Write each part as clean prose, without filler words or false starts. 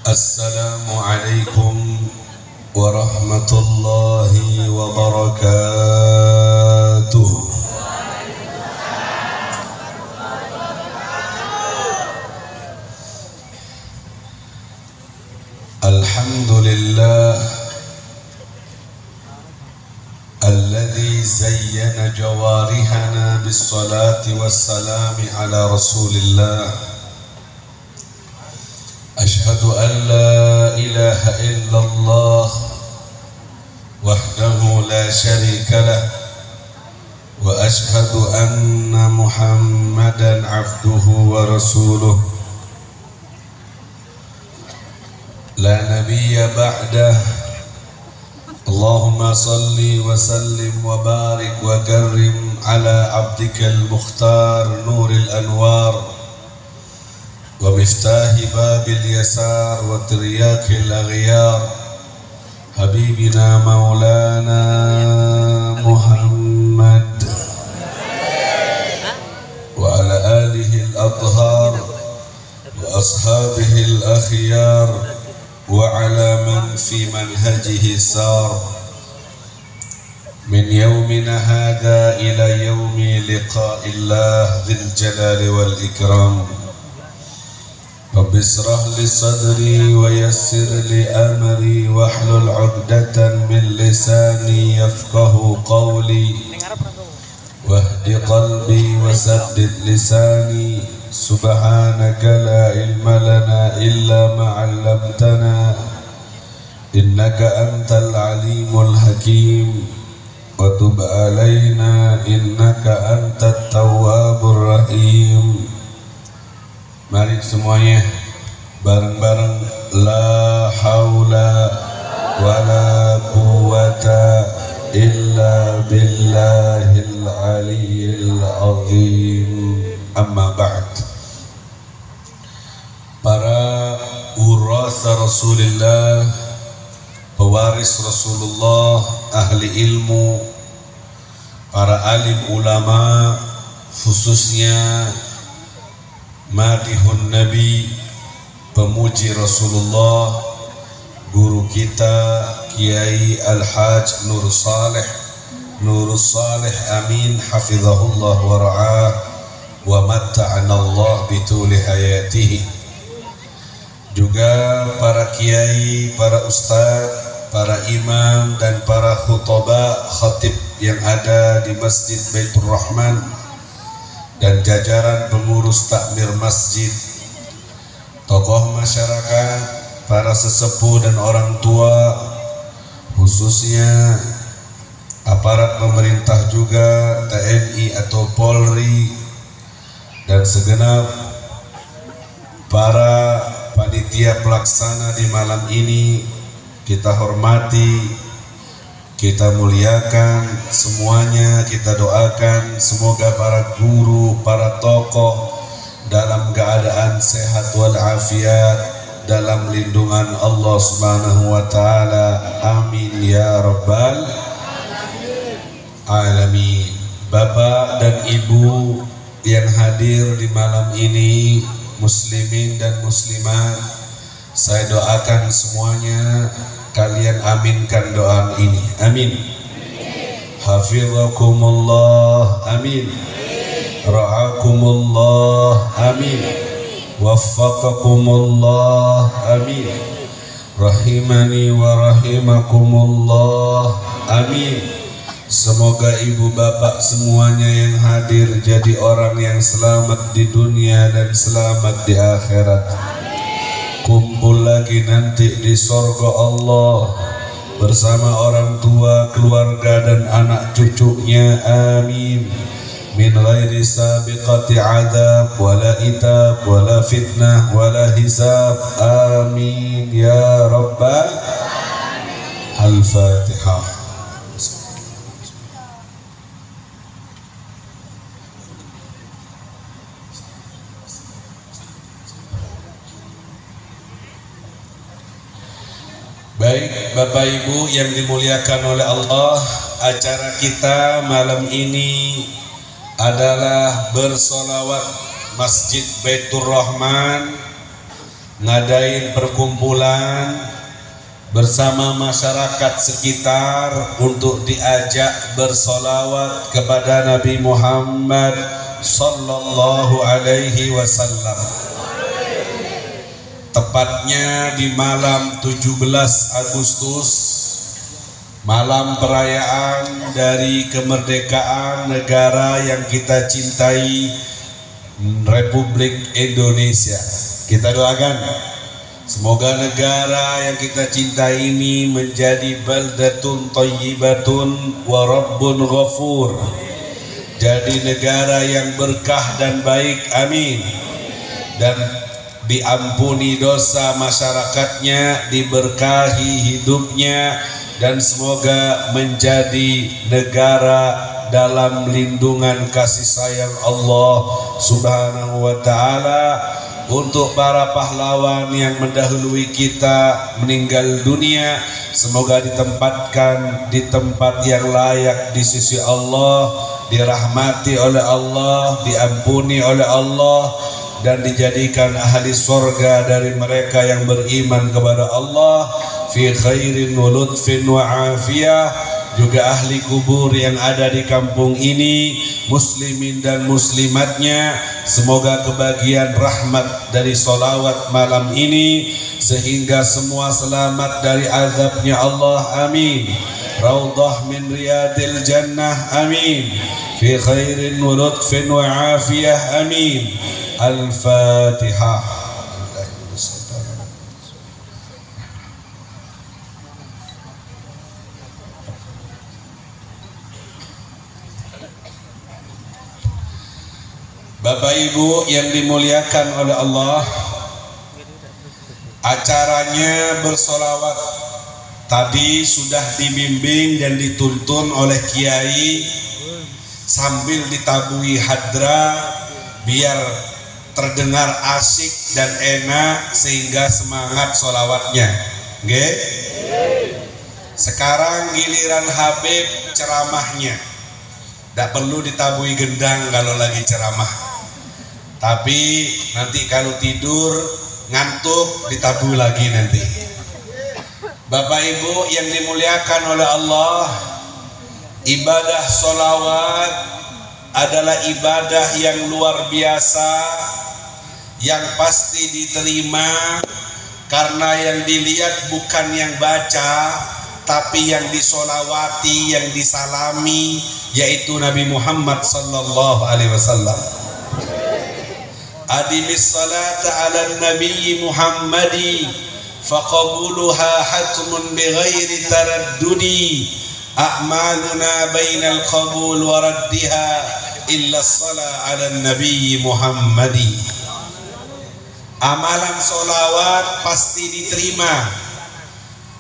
Assalamualaikum warahmatullahi wabarakatuh. Alhamdulillah alladzi zayyana jawarihana bis-salati was-salami ala Rasulillah. Ashhadu an la ilaha illallah wahdahu la syarika lah wa ashhadu anna Muhammadan abduhu wa rasuluh la nabiyya ba'dah. Allahumma salli wa sallim wa barik wa karrim ala abdikal mukhtar nuril anwar wa miftahi babil yasar wa tiryakil aghyar habibina maulana Muhammad wa ala alihi al-athhar wa ashabihi al-akhyar wa ala man fi manhajihi sar min yawmina hadha ila yawmi liqa'illah dhil jalali wal ikram. Rabbi israh li sadri wa yassir li amri wahlul 'uqdatan min lisani yafqahu qawli wahdi qalbi wa saddid lisani. Subhanaka la ilma lana illa ma 'allamtana innaka antal alimul hakim wa tub alaina innaka antat tawwabur rahim. Mari semuanya bareng-bareng la haula wala quwata illa billahil aliyyil azim. Amma ba'd. Para urasa Rasulullah, pewaris Rasulullah, ahli ilmu, para alim ulama, khususnya madihun Nabi, pemuji Rasulullah, guru kita Kiai Al-Haj Nurus Saleh Amin hafizahullah wa ra'ah wa matta'ana Allah bituli hayatihi. Juga para kiai, para ustaz, para imam dan para khutbah khatib yang ada di Masjid Baitur Rahman dan jajaran pengurus takmir masjid, tokoh masyarakat, para sesepuh dan orang tua, khususnya aparat pemerintah juga, TNI atau Polri, dan segenap para panitia pelaksana di malam ini, kita hormati, kita muliakan semuanya, kita doakan semoga para guru, para tokoh dalam keadaan sehat walafiat dalam lindungan Allah Subhanahu wa taala. Amin ya rabbal alamin. Bapak dan Ibu yang hadir di malam ini, muslimin dan muslimat, saya doakan semuanya kalian aminkan doa ini. Amin. Hafizakumullah. Amin. Ra'akumullah. Amin. Waffaqakumullah. Amin. Rahimani wa rahimakumullah. Amin. Semoga ibu bapak semuanya yang hadir jadi orang yang selamat di dunia dan selamat di akhirat. Kumpul lagi nanti di surga Allah bersama orang tua, keluarga dan anak cucunya. Amin. Min ghairi sabiqati adab wala itab wala fitnah wala hisab. Amin ya rabbal alamin. Al-Fatihah. Baik Bapak Ibu yang dimuliakan oleh Allah, acara kita malam ini adalah bersolawat Masjid Baitur Rahman ngadain perkumpulan bersama masyarakat sekitar untuk diajak bersolawat kepada Nabi Muhammad sallallahu alaihi wasallam. Tepatnya di malam 17 Agustus, malam perayaan dari kemerdekaan negara yang kita cintai, Republik Indonesia. Kita doakan semoga negara yang kita cintai ini menjadi baldatun thayyibatun wa rabbun ghafur, jadi negara yang berkah dan baik, amin, dan diampuni dosa masyarakatnya, diberkahi hidupnya, dan semoga menjadi negara dalam lindungan kasih sayang Allah Subhanahu wa ta'ala. Untuk para pahlawan yang mendahului kita meninggal dunia, semoga ditempatkan di tempat yang layak di sisi Allah, dirahmati oleh Allah, diampuni oleh Allah, dan dijadikan ahli surga dari mereka yang beriman kepada Allah, fi khairin wa lutfin wa afiyah. Juga ahli kubur yang ada di kampung ini, muslimin dan muslimatnya, semoga kebagian rahmat dari solawat malam ini, sehingga semua selamat dari azabnya Allah, amin. Raudhah min riyadil jannah, amin. Fi khairin wa lutfin wa afiyah, amin. Al-Fatihah. Bapak Ibu yang dimuliakan oleh Allah, acaranya bersolawat tadi sudah dibimbing dan dituntun oleh Kiai sambil ditabui hadra biar terdengar asik dan enak sehingga semangat solawatnya. Oke? Sekarang giliran Habib ceramahnya. Tidak perlu ditabui gendang kalau lagi ceramah. Tapi nanti kalau tidur ngantuk ditabui lagi nanti. Bapak Ibu yang dimuliakan oleh Allah, ibadah solawat adalah ibadah yang luar biasa, yang pasti diterima karena yang dilihat bukan yang baca, tapi yang disolawati, yang disalami, yaitu Nabi Muhammad sallallahu alaihi wasallam. Adimis salata ala nabi Muhammadi faqabuluha hatmun bighairi taraddudi, a'maluna bainal qabul wa raddiha illa salat ala nabi Muhammadi. Amalan solawat pasti diterima,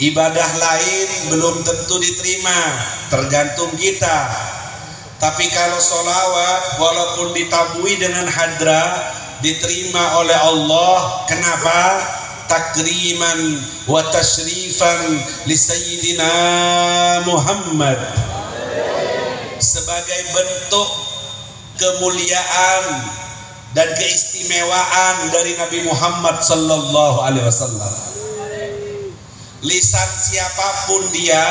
ibadah lain belum tentu diterima, tergantung kita. Tapi kalau solawat walaupun ditabui dengan hadra diterima oleh Allah. Kenapa? Takriman wa tashrifan li Sayyidina Muhammad, sebagai bentuk kemuliaan dan keistimewaan dari Nabi Muhammad sallallahu alaihi wasallam. Lisan siapapun dia,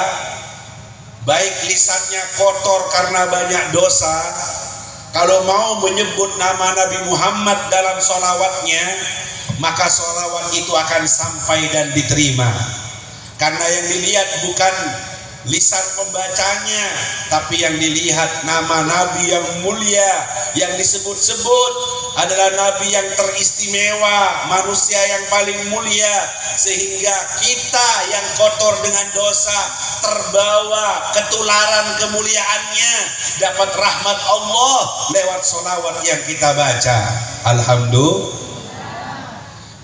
baik lisannya kotor karena banyak dosa, kalau mau menyebut nama Nabi Muhammad dalam solawatnya, maka solawat itu akan sampai dan diterima. Karena yang dilihat bukan lisan pembacanya, tapi yang dilihat nama Nabi yang mulia, yang disebut-sebut adalah Nabi yang teristimewa, manusia yang paling mulia, sehingga kita yang kotor dengan dosa terbawa ketularan kemuliaannya, dapat rahmat Allah lewat solawat yang kita baca. Alhamdulillah.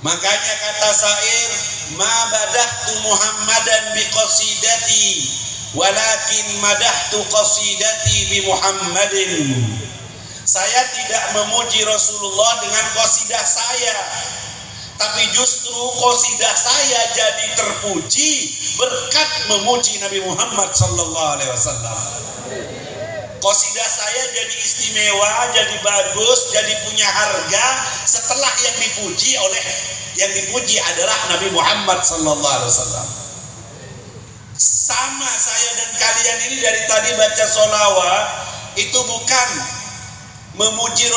Makanya kata syair, ma badahtu Muhammadan bi qasidati walakin madahtu qasidati bi Muhammadin. Saya tidak memuji Rasulullah dengan qasidah saya, tapi justru qasidah saya jadi terpuji berkat memuji Nabi Muhammad sallallahu alaihi wasallam. Qasidah saya jadi istimewa, jadi bagus, jadi punya harga setelah yang dipuji adalah Nabi Muhammad sallallahu alaihi wasallam. Sama saya dan kalian ini dari tadi baca sholawat itu bukan memuji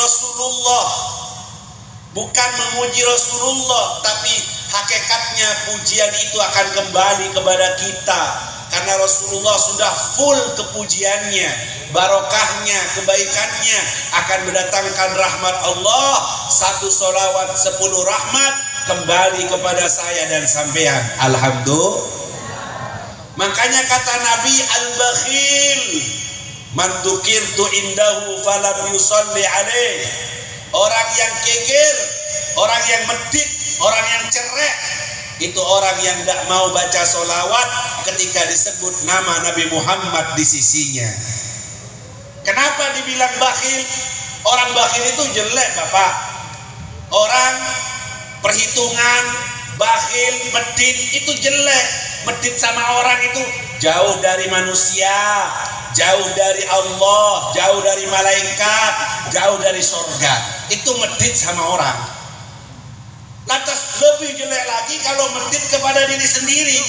Rasulullah, tapi hakikatnya pujian itu akan kembali kepada kita. Karena Rasulullah sudah full kepujiannya, barokahnya, kebaikannya akan mendatangkan rahmat Allah. 1 sholawat 10 rahmat kembali kepada saya dan sampean. Alhamdulillah. Makanya kata Nabi, al-bakhil man dzukirtu indahu falam yusalli alaih. Orang yang kekir, orang yang medit, orang yang cerek, itu orang yang tidak mau baca sholawat ketika disebut nama Nabi Muhammad di sisinya. Kenapa dibilang bakhil? Orang bakhil itu jelek, Bapak. Orang perhitungan, bakhil, medit itu jelek. Medit sama orang itu jauh dari manusia, jauh dari Allah, jauh dari malaikat, jauh dari surga. Itu medit sama orang. Lantas lebih jelek lagi kalau medit kepada diri sendiri,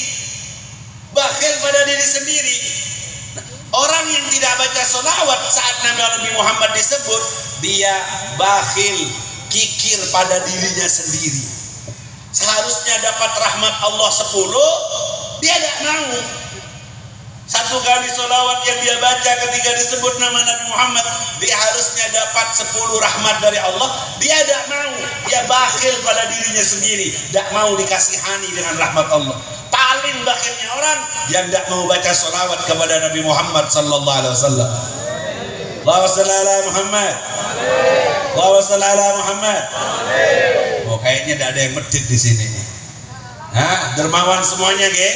bakhil pada diri sendiri. Orang yang tidak baca sholawat saat Nabi Muhammad disebut, dia bakhil, kikir pada dirinya sendiri. Seharusnya dapat rahmat Allah 10, dia tidak mau. 1 kali sholawat yang dia baca ketika disebut nama Nabi Muhammad, dia harusnya dapat 10 rahmat dari Allah. Dia tidak mau. Dia bakhil pada dirinya sendiri, tidak mau dikasihani dengan rahmat Allah. Paling bakhilnya orang yang tidak mau baca sholawat kepada Nabi Muhammad sallallahu alaihi wasallam. Allahumma shalli ala Muhammad. Allahumma shalli ala Muhammad. Oh, kayaknya tidak ada yang medit di sini nih. Hah? Dermawan semuanya, ge?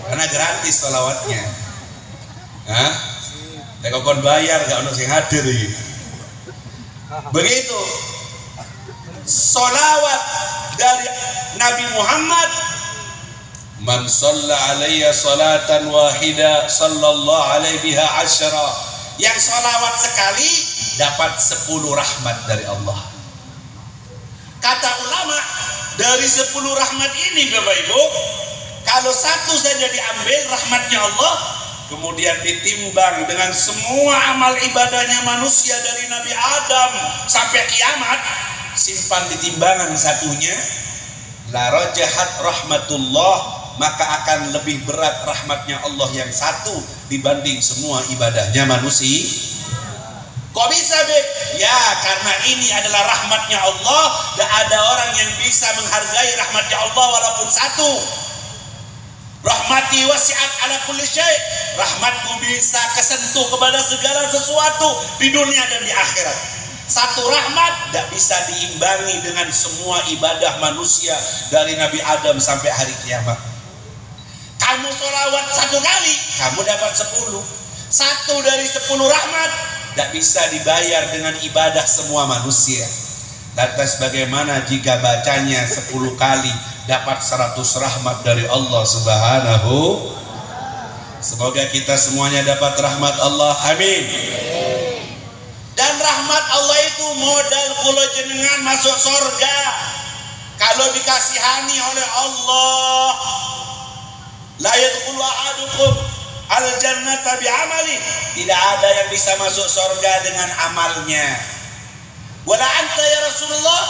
Karena gratis sholawatnya. Hah? Teko kon bayar gak ono sing hadir iki. Begitu. Sholawat dari Nabi Muhammad, man shalla alayya salatan wahida sallallahu alaihi biha asyara. Yang sholawat sekali dapat 10 rahmat dari Allah. Kata ulama, dari 10 rahmat ini Bapak Ibu, kalau 1 saja diambil rahmatnya Allah, kemudian ditimbang dengan semua amal ibadahnya manusia dari Nabi Adam sampai kiamat, simpan di timbangan satunya, la rajahat rahmatullah, maka akan lebih berat rahmatnya Allah yang 1 dibanding semua ibadahnya manusia. Kok bisa, Beb? Ya, karena ini adalah rahmatnya Allah. Dan ada orang yang bisa menghargai rahmatnya Allah walaupun 1. Rahmati wasi'at ala kulli syai'. Rahmatku bisa kesentuh kepada segala sesuatu di dunia dan di akhirat. 1 rahmat tidak bisa diimbangi dengan semua ibadah manusia dari Nabi Adam sampai hari kiamat. Kamu sholawat 1 kali, kamu dapat 10. 1 dari 10 rahmat tidak bisa dibayar dengan ibadah semua manusia. Lantas bagaimana jika bacanya 10 kali dapat 100 rahmat dari Allah Subhanahu. Semoga kita semuanya dapat rahmat Allah. Amin. Dan rahmat Allah itu modal kula jenengan masuk surga. Kalau dikasihani oleh Allah, la yadkhulu ahadukum al-jannata bi'amali. Tidak ada yang bisa masuk surga dengan amalnya. Wala anta ya Rasulullah,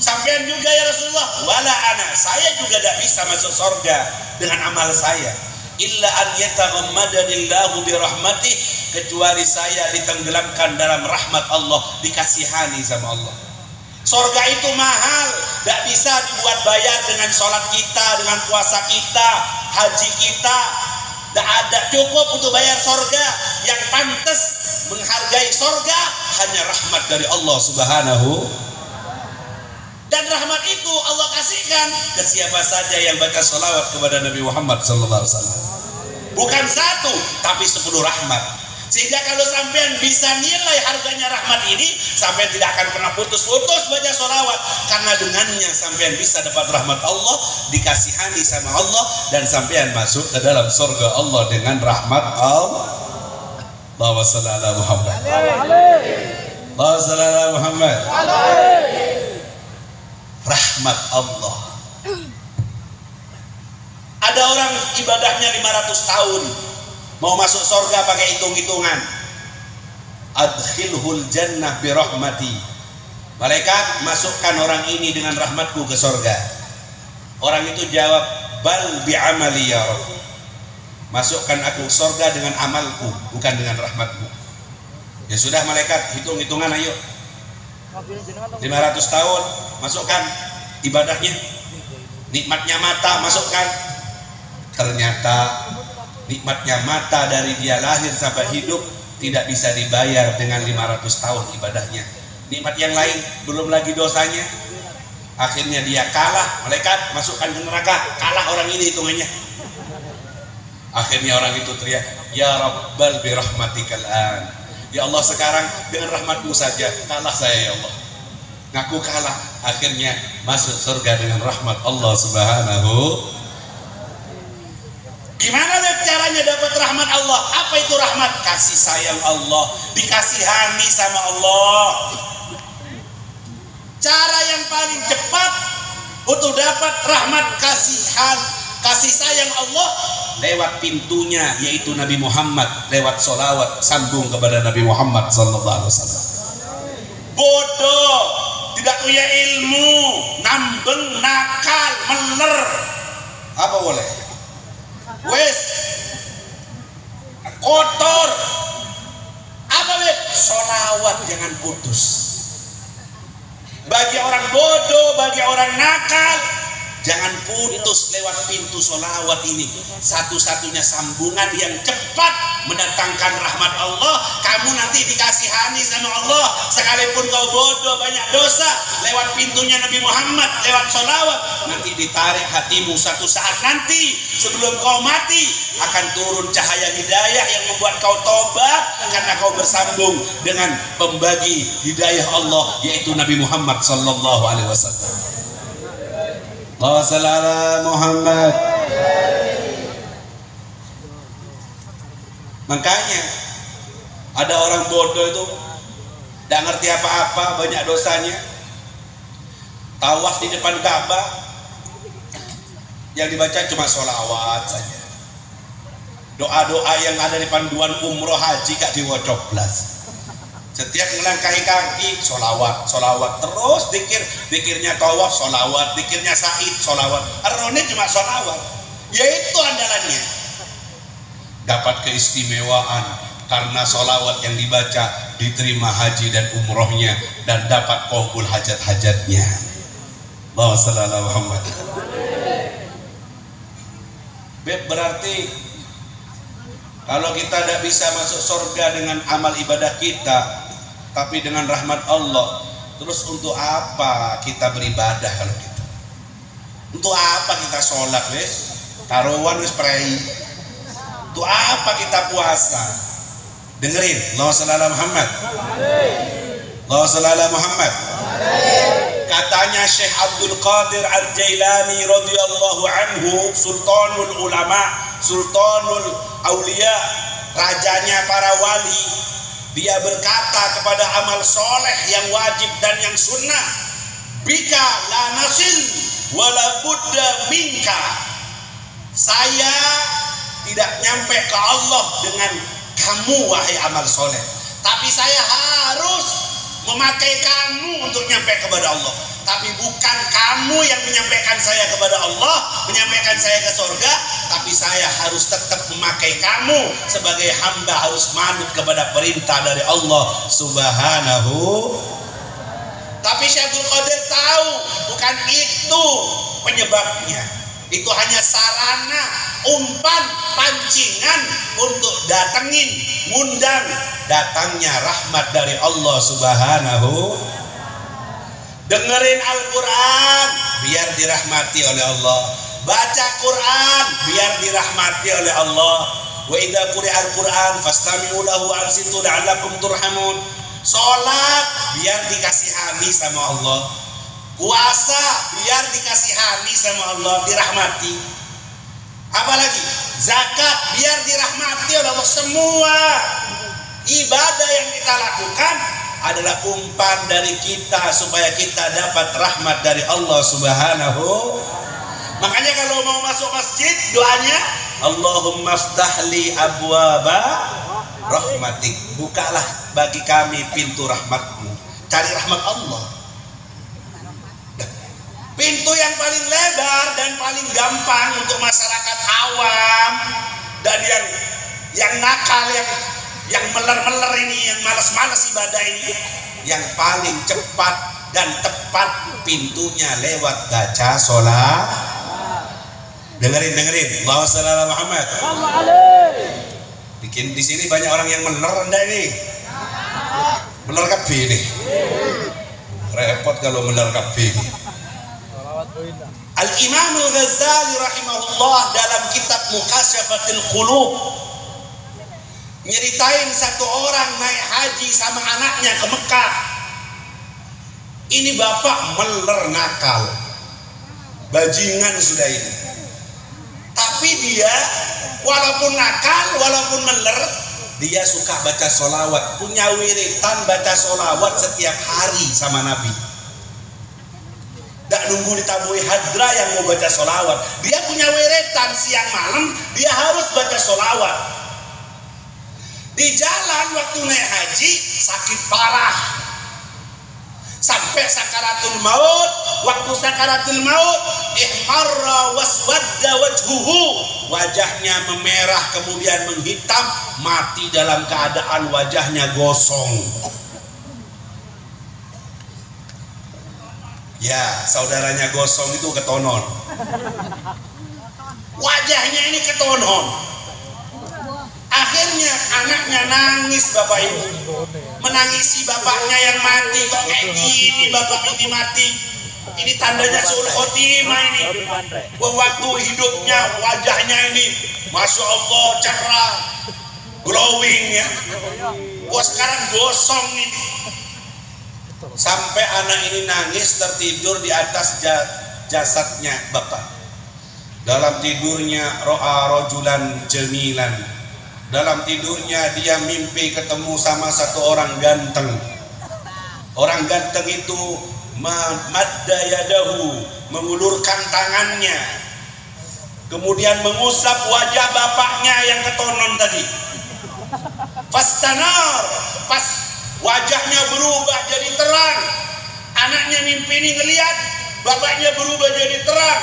sampean juga ya Rasulullah. Wala ana, saya juga tidak bisa masuk surga dengan amal saya. Illa an yataghammadanillahu birahmatih, kecuali saya ditenggelamkan dalam rahmat Allah, dikasihani sama Allah. Surga itu mahal, tidak bisa dibuat bayar dengan sholat kita, dengan puasa kita, haji kita. Tidak ada cukup untuk bayar surga. Yang pantas menghargai surga hanya rahmat dari Allah Subhanahu. Dan rahmat itu Allah kasihkan ke siapa saja yang baca sholawat kepada Nabi Muhammad SAW. Bukan 1, tapi 10 rahmat. Sehingga kalau sampean bisa nilai harganya rahmat ini, sampean tidak akan pernah putus-putus baca sholawat. Karena dengannya sampean bisa dapat rahmat Allah, dikasihani sama Allah, dan sampean masuk ke dalam surga Allah dengan rahmat Allah. Allahumma shalli ala Muhammad. Allahumma shalli ala Muhammad. Rahmat Allah. Ada orang ibadahnya 500 tahun, mau masuk surga pakai hitung-hitungan. Adkhilhul jannah bi rahmati. Malaikat, masukkan orang ini dengan rahmatku ke surga. Orang itu jawab, bal bi amali ya Rabb. Masukkan aku surga dengan amalku, bukan dengan rahmatmu. Ya sudah malaikat, hitung-hitungan ayo. 500 tahun, masukkan ibadahnya. Nikmatnya mata, masukkan. Ternyata nikmatnya mata dari dia lahir sampai hidup tidak bisa dibayar dengan 500 tahun ibadahnya. Nikmat yang lain belum lagi dosanya. Akhirnya dia kalah, malaikat masukkan ke neraka, kalah orang ini hitungannya. Akhirnya orang itu teriak, ya Rabbal bi rahmatikal an. Ya Allah, sekarang dengan rahmatmu saja kalah saya ya Allah. Ngaku kalah, akhirnya masuk surga dengan rahmat Allah Subhanahu. Gimana caranya dapat rahmat Allah? Apa itu rahmat? Kasih sayang Allah, dikasihani sama Allah. Cara yang paling cepat untuk dapat rahmat kasih sayang Allah lewat pintunya, yaitu Nabi Muhammad. Lewat sholawat, sambung kepada Nabi Muhammad sallallahu alaihi wasallam. Bodoh, tidak punya ilmu, nambeng, nakal, mener, apa boleh? Wes kotor, apa wes? Sholawat jangan putus. Bagi orang bodoh, bagi orang nakal, jangan putus lewat pintu sholawat ini. Satu-satunya sambungan yang cepat mendatangkan rahmat Allah. Kamu nanti dikasihani sama Allah, sekalipun kau bodoh banyak dosa, lewat pintunya Nabi Muhammad, lewat sholawat, nanti ditarik hatimu. Satu saat nanti sebelum kau mati akan turun cahaya hidayah yang membuat kau tobat, karena kau bersambung dengan pembagi hidayah Allah, yaitu Nabi Muhammad sallallahu alaihi wasallam. Allahumma shalli ala Muhammad. Makanya ada orang bodoh itu tidak ngerti apa-apa, banyak dosanya, tawaf di depan Ka'bah, yang dibaca cuma sholawat saja. Doa-doa yang ada di panduan umroh haji gak diwacoblas. Setiap melangkahi kaki sholawat, sholawat terus, dikirnya tawaf sholawat, dikirnya said sholawat. Arone cuma sholawat, yaitu andalannya. Dapat keistimewaan karena sholawat yang dibaca diterima haji dan umrohnya, dan dapat qabul hajat-hajatnya. Allahumma shalli ala Muhammad. Berarti kalau kita tidak bisa masuk surga dengan amal ibadah kita, tapi dengan rahmat Allah, terus untuk apa kita beribadah kalau gitu? Untuk apa kita sholat wes? Taruhan wes prei. Untuk apa kita puasa? Dengerin, Allahumma shalli ala Muhammad. Allahumma shalli ala Muhammad. Katanya Syekh Abdul Qadir Al-Jailani radhiyallahu anhu, sultanul ulama, sultanul aulia, rajanya para wali, dia berkata kepada amal soleh yang wajib dan yang sunnah, bika la nasil wala budda minka. Saya tidak nyampe ke Allah dengan kamu wahai amal soleh, tapi saya harus memakai kamu untuk nyampe kepada Allah. Tapi bukan kamu yang menyampaikan saya kepada Allah, menyampaikan saya ke surga, tapi saya harus tetap memakai kamu sebagai hamba, harus manut kepada perintah dari Allah Subhanahu. Tapi Syekh Abdul Qadir tahu bukan itu penyebabnya. Itu hanya sarana, umpan, pancingan untuk datengin, ngundang datangnya rahmat dari Allah Subhanahu. Dengerin Al-Quran biar dirahmati oleh Allah, baca Quran biar dirahmati oleh Allah. Wa idza quri'al Quran fastami'u lahu wa ansitu la'allakum turhamun. Salat biar dikasihani sama Allah, puasa biar dikasihani sama Allah, dirahmati. Apalagi zakat biar dirahmati oleh Allah. Semua Ibadah yang kita lakukan adalah umpan dari kita supaya kita dapat rahmat dari Allah Subhanahu. Makanya kalau mau masuk masjid doanya Allahumma ftahli abwaba rahmatik, bukalah bagi kami pintu rahmatmu. Cari rahmat Allah. Pintu yang paling lebar dan paling gampang untuk masyarakat awam dan yang nakal, yang meler-meler ini, yang malas-malas ibadah ini, yang paling cepat dan tepat pintunya lewat baca sholat. Dengerin. Allahumma shalli ala Muhammad. Bikin di sini banyak orang yang meler anda ini. Meler kabeh ini. Repot kalau meler kabeh ini. Al-Imam Al-Ghazali rahimahullah dalam kitab Mukasyafatul Qulub nyeritain satu orang naik haji sama anaknya ke Mekah. Ini bapak meler nakal, bajingan sudah ini. Tapi dia walaupun nakal, walaupun meler, dia suka baca sholawat, punya wiritan baca sholawat setiap hari sama Nabi. Gak nunggu ditabui hadra yang mau baca sholawat, dia punya wiritan siang malam, dia harus baca sholawat. Di jalan waktu naik haji sakit parah, sampai sakaratul maut. Waktu sakaratul maut ihmarra waswadda wajhuhu, wajahnya memerah kemudian menghitam, mati dalam keadaan wajahnya gosong. Ya, saudaranya gosong itu ketonon, wajahnya ini ketonon. Akhirnya anaknya nangis, bapak ibu menangisi bapaknya yang mati. Kok kayak gini bapak ini mati? Ini tandanya suul khotimah ini. Waktu hidupnya wajahnya ini masya Allah cerah, glowing ya. Sekarang gosong ini. Sampai anak ini nangis tertidur di atas jasadnya bapak. Dalam tidurnya ro'a rojulan jamilan. Dalam tidurnya dia mimpi ketemu sama satu orang ganteng. Orang ganteng itu madda yadahu, mengulurkan tangannya, kemudian mengusap wajah bapaknya yang ketonon tadi. Fastanar, pas wajahnya berubah jadi terang. Anaknya mimpi ini ngelihat bapaknya berubah jadi terang.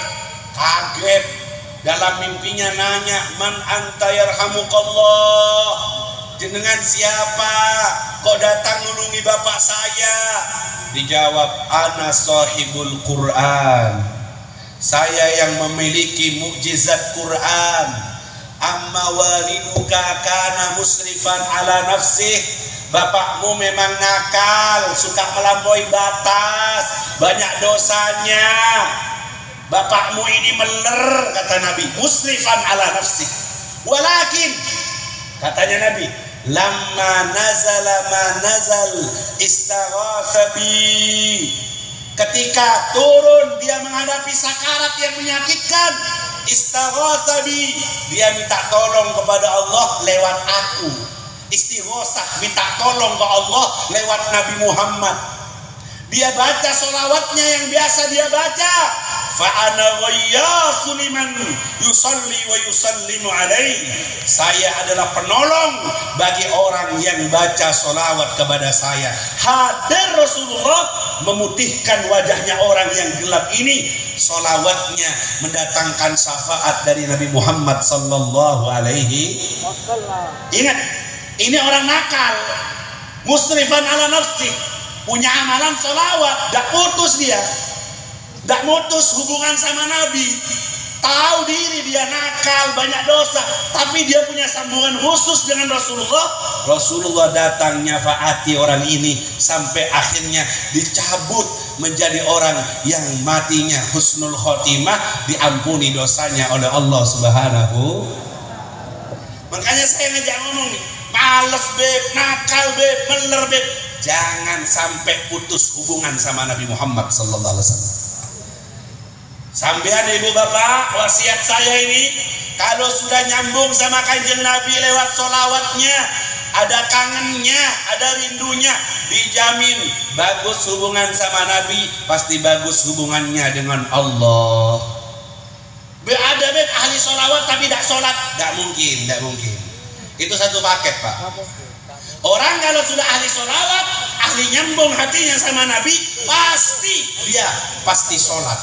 Kaget. Dalam mimpinya nanya, man anta yarhamukallah, jenengan siapa kok datang nulungi bapak saya? Dijawab, ana sahibul Quran, saya yang memiliki mukjizat Quran. Amma waliduka kana musrifan ala nafsih, bapakmu memang nakal, suka melampaui batas, banyak dosanya. Bapakmu ini meler, kata Nabi, musrifan ala nafsi. Walakin, katanya Nabi, lamma nazala ma nazal istaghatha bi. Ketika turun dia menghadapi sakarat yang menyakitkan, istaghatha bi, dia minta tolong kepada Allah lewat aku. Istighosah, minta tolong ke Allah lewat Nabi Muhammad. Dia baca sholawatnya yang biasa dia baca. Fa'ana ghayyasu liman yusalli wa yusallimu alaih. Saya adalah penolong bagi orang yang baca sholawat kepada saya. Hadir Rasulullah memutihkan wajahnya orang yang gelap ini. Sholawatnya mendatangkan syafaat dari Nabi Muhammad sallallahu alaihi wasallam. Ingat, ini orang nakal, musrifan ala nafsi, punya amalan sholawat, gak putus dia. Gak mutus hubungan sama Nabi. Tahu diri dia nakal, banyak dosa, tapi dia punya sambungan khusus dengan Rasulullah. Rasulullah datang nyafaati orang ini sampai akhirnya dicabut menjadi orang yang matinya husnul khotimah, diampuni dosanya oleh Allah Subhanahu. Makanya saya ngajak ngomong nih, males beb, nakal beb, bener beb, jangan sampai putus hubungan sama Nabi Muhammad sallallahu alaihi wasallam. Sampean ibu bapak, wasiat saya ini, kalau sudah nyambung sama kanjeng Nabi lewat sholawatnya, ada kangennya, ada rindunya, dijamin bagus hubungan sama Nabi, pasti bagus hubungannya dengan Allah. Ada ahli sholawat tapi tidak sholat, tidak mungkin. Itu satu paket, Pak. Orang kalau sudah ahli sholawat, ahli nyambung hatinya sama Nabi, pasti sholat.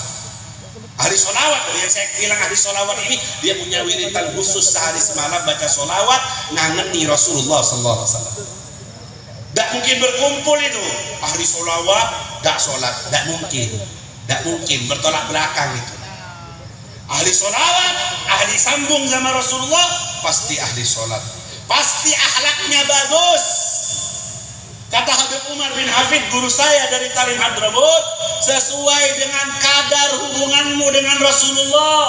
Ahli sholawat, yang saya bilang ahli sholawat ini, dia punya wiridan khusus sehari semalam baca sholawat, ngangeni Rasulullah Sallallahu Alaihi Wasallam. Tidak mungkin berkumpul itu ahli sholawat, tidak sholat, tidak mungkin, bertolak belakang itu. Ahli sholawat, ahli sambung sama Rasulullah, pasti ahli sholat, pasti akhlaknya bagus. Kata Habib Umar bin Hafid, guru saya dari Tarim Hadramut, sesuai dengan kadar hubunganmu dengan Rasulullah,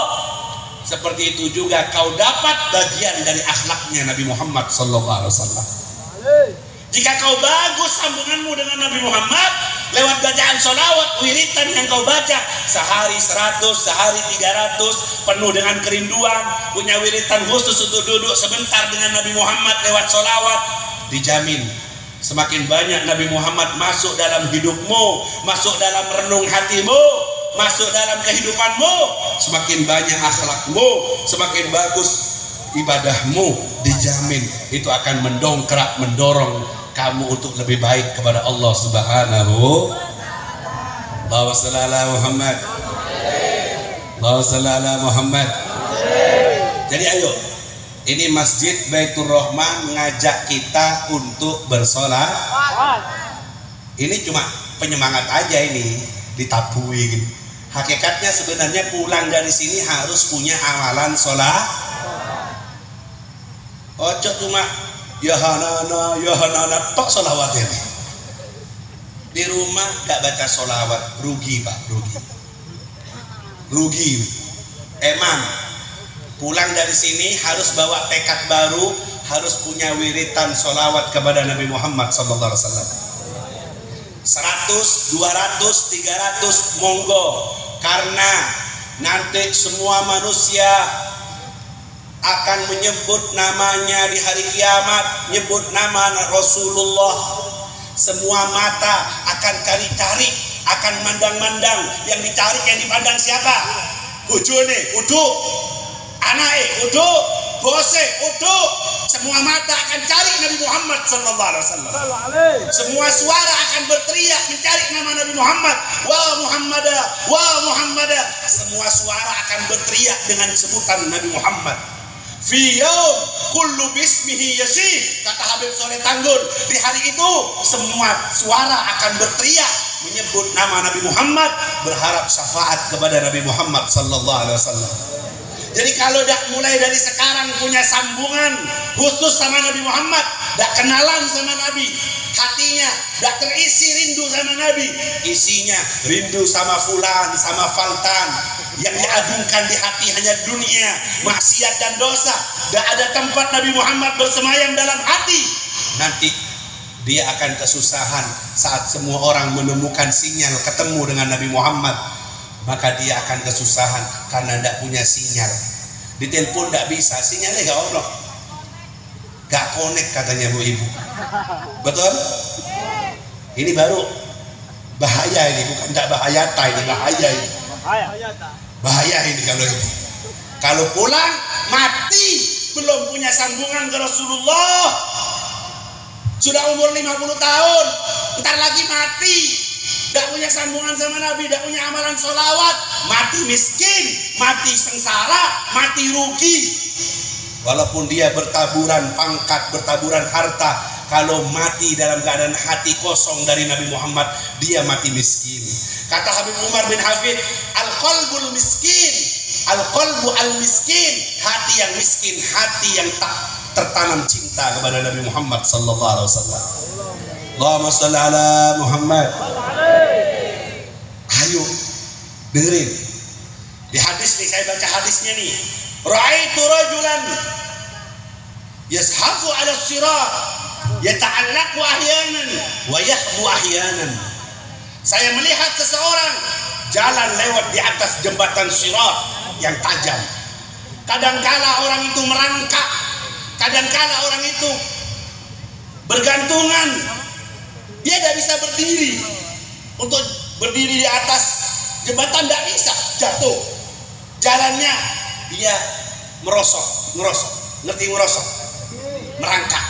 seperti itu juga kau dapat bagian dari akhlaknya Nabi Muhammad Sallallahu Alaihi Wasallam. Jika kau bagus sambunganmu dengan Nabi Muhammad lewat bacaan sholawat, wiritan yang kau baca sehari 100, sehari 300, penuh dengan kerinduan, punya wiritan khusus untuk duduk sebentar dengan Nabi Muhammad lewat sholawat, dijamin semakin banyak Nabi Muhammad masuk dalam hidupmu, masuk dalam renung hatimu, masuk dalam kehidupanmu, semakin banyak akhlakmu, semakin bagus ibadahmu, dijamin itu akan mendorong kamu untuk lebih baik kepada Allah Subhanahu. Allahumma shalli ala Muhammad. Allahumma shalli ala Muhammad. Jadi ayo, ini Masjid Baitur Rahman mengajak kita untuk bersolat. Ini cuma penyemangat aja, ini ditabui gitu. Hakikatnya sebenarnya pulang dari sini harus punya amalan sholat. Ojo cuma ya hanana tok sholawat ini. Di rumah gak baca sholawat, rugi Pak, rugi. Emang pulang dari sini harus bawa tekad baru, harus punya wiritan sholawat kepada Nabi Muhammad Sallallahu Alaihi Wasallam. 100, 200, 300 monggo, karena nanti semua manusia akan menyebut namanya di hari kiamat, nyebut nama Rasulullah. Semua mata akan cari-cari, akan mandang-mandang. Yang dicari, yang dipandang siapa? Bojone, uduk. Anake, uduk. Bose, uduk. Semua mata akan cari Nabi Muhammad Sallallahu Alaihi Wasallam. Semua suara akan berteriak mencari nama Nabi Muhammad. Wa Muhammada, wa Muhammada. Semua suara akan berteriak dengan sebutan Nabi Muhammad. Fi yaum kullu bismihi yasih, kata Habib Soleh Tanggul. Di hari itu semua suara akan berteriak menyebut nama Nabi Muhammad, berharap syafaat kepada Nabi Muhammad Sallallahu Alaihi Wasallam. Jadi kalau dah mulai dari sekarang punya sambungan khusus sama Nabi Muhammad, dah kenalan sama Nabi, hatinya dah terisi rindu sama Nabi, isinya rindu sama fulan, sama faltan, yang diagungkan di hati hanya dunia, maksiat dan dosa. Dah ada tempat Nabi Muhammad bersemayam dalam hati, nanti dia akan kesusahan saat semua orang menemukan sinyal ketemu dengan Nabi Muhammad. Maka dia akan kesusahan karena tidak punya sinyal. Ditelepon tidak bisa, sinyalnya gak ono, gak connect katanya Bu Ibu. Betul? Ini baru bahaya ini, bukan tidak bahaya, ini bahaya ini. Bahaya ini kalau ini. Kalau pulang mati belum punya sambungan ke Rasulullah, sudah umur 50 tahun, ntar lagi mati. Gak punya sambungan sama Nabi, gak punya amalan sholawat, mati miskin, mati sengsara, mati rugi. Walaupun dia bertaburan pangkat, bertaburan harta, kalau mati dalam keadaan hati kosong dari Nabi Muhammad, dia mati miskin. Kata Habib Umar bin Hafid, al-qalbul miskin, al-qalbu al-miskin, hati yang miskin, hati yang tak tertanam cinta kepada Nabi Muhammad Sallallahu Alaihi Wasallam. Allahumma shalli ala Muhammad. Ayo dengerin di hadis nih, saya baca hadisnya nih. Ra'aitu rajulan yashafu ala sirat yata'allaqu ahyanan wa yahbu ahyanan. Saya melihat seseorang jalan lewat di atas jembatan sirat yang tajam. Kadangkala orang itu merangkak, kadangkala orang itu bergantungan. Dia tidak bisa berdiri. Untuk berdiri di atas jembatan tidak bisa, jatuh. Jalannya dia merosot. Ngerti merosot? Merangkak.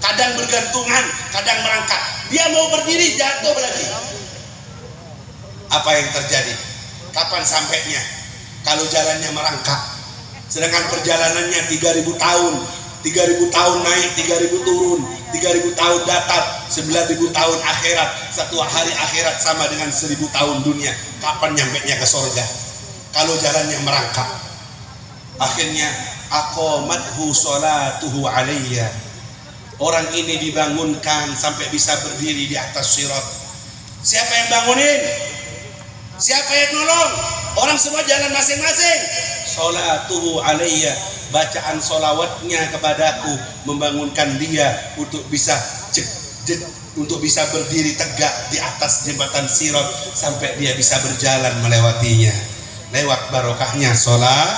Kadang bergantungan, kadang merangkak. Dia mau berdiri, jatuh lagi. Apa yang terjadi? Kapan sampainya? Kalau jalannya merangkak, sedangkan perjalanannya 3000 tahun, 3000 tahun naik, 3000 turun, 3000 tahun datar, 9000 tahun akhirat. Satu hari akhirat sama dengan 1000 tahun dunia. Kapan nyampainya ke surga? Kalau jalannya merangkak. Akhirnya aqamathu sholatuhu alayya. Orang ini dibangunkan sampai bisa berdiri di atas sirat. Siapa yang bangunin? Siapa yang nolong? Orang semua jalan masing-masing. Sholatuhu alayya, bacaan solawatnya kepadaku membangunkan dia untuk bisa untuk bisa berdiri tegak di atas jembatan sirat sampai dia bisa berjalan melewatinya lewat barokahnya sholat.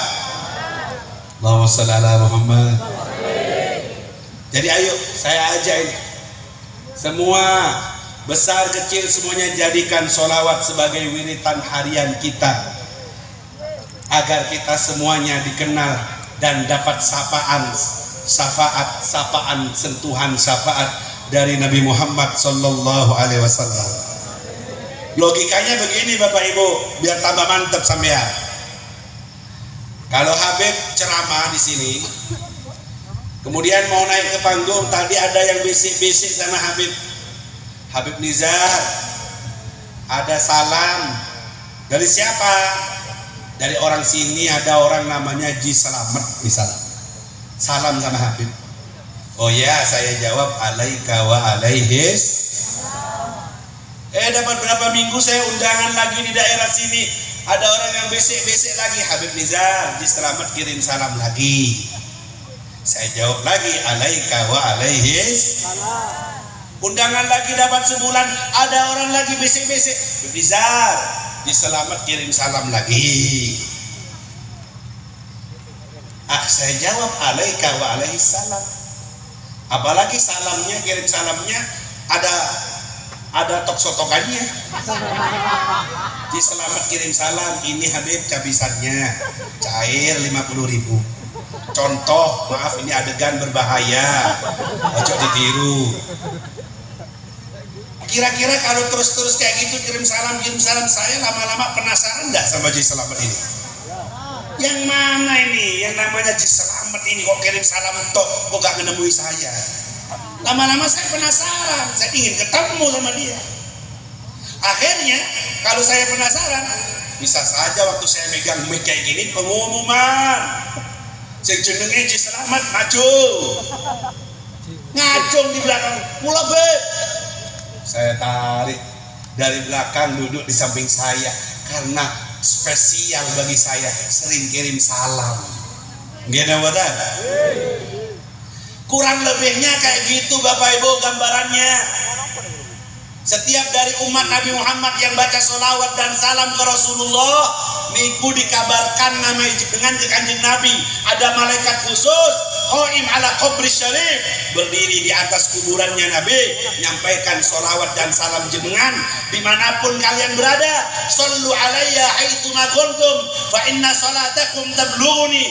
Allahumma shalli ala Muhammad. Jadi ayo saya ajak semua, besar kecil semuanya, jadikan sholawat sebagai wiritan harian kita, agar kita semuanya dikenal dan dapat sapaan, sentuhan syafaat dari Nabi Muhammad Sallallahu Alaihi Wasallam. Logikanya begini Bapak Ibu, biar tambah mantap sampean. Kalau Habib ceramah di sini, kemudian mau naik ke panggung, tadi ada yang bisik-bisik sama Habib Nizar, ada salam dari siapa? Dari orang sini, ada orang namanya Ji Selamet misalnya, salam sama Habib. Oh ya, saya jawab alaika wa alaihis. Dapat berapa minggu saya undangan lagi di daerah sini, ada orang yang besek-besek lagi, Habib Nizar, Ji Selamet kirim salam lagi. Saya jawab lagi alaika wa alaihis. Undangan lagi dapat sebulan, ada orang lagi besek-besek, Habib Nizar, Ji Selamet kirim salam lagi. Saya jawab alaika wa alaihis salam. Apalagi salamnya, kirim salamnya ada tok-sotokannya. Ji Selamet kirim salam, ini Habib cabisannya cair 50.000. Contoh, maaf ini adegan berbahaya, ojo ditiru. Kira-kira kalau terus-terus kayak gitu kirim salam, saya lama-lama penasaran enggak sama Ji Selamet ini? Yang mana ini? Yang namanya Ji Selamet ini kok kirim salam kok gak menemui saya? Lama-lama saya penasaran, saya ingin ketemu sama dia. Akhirnya kalau saya penasaran, bisa saja waktu saya megang mic kayak gini, pengumuman jenenge Ji Selamet maju, ngacung di belakang, mula Beb. Saya tarik dari belakang, duduk di samping saya, karena spesial bagi saya, sering kirim salam. Gimana wadah? Kurang lebihnya kayak gitu Bapak Ibu gambarannya. Setiap dari umat Nabi Muhammad yang baca sholawat dan salam ke Rasulullah, niku dikabarkan nama dengan ke Kanjeng Nabi, ada malaikat khusus qaim ala qabri syarif, berdiri di atas kuburannya Nabi, nyampaikan sholawat dan salam jenengan dimanapun kalian berada. Sallu alayya haitsuma kuntum fa inna salatakum tablughuni.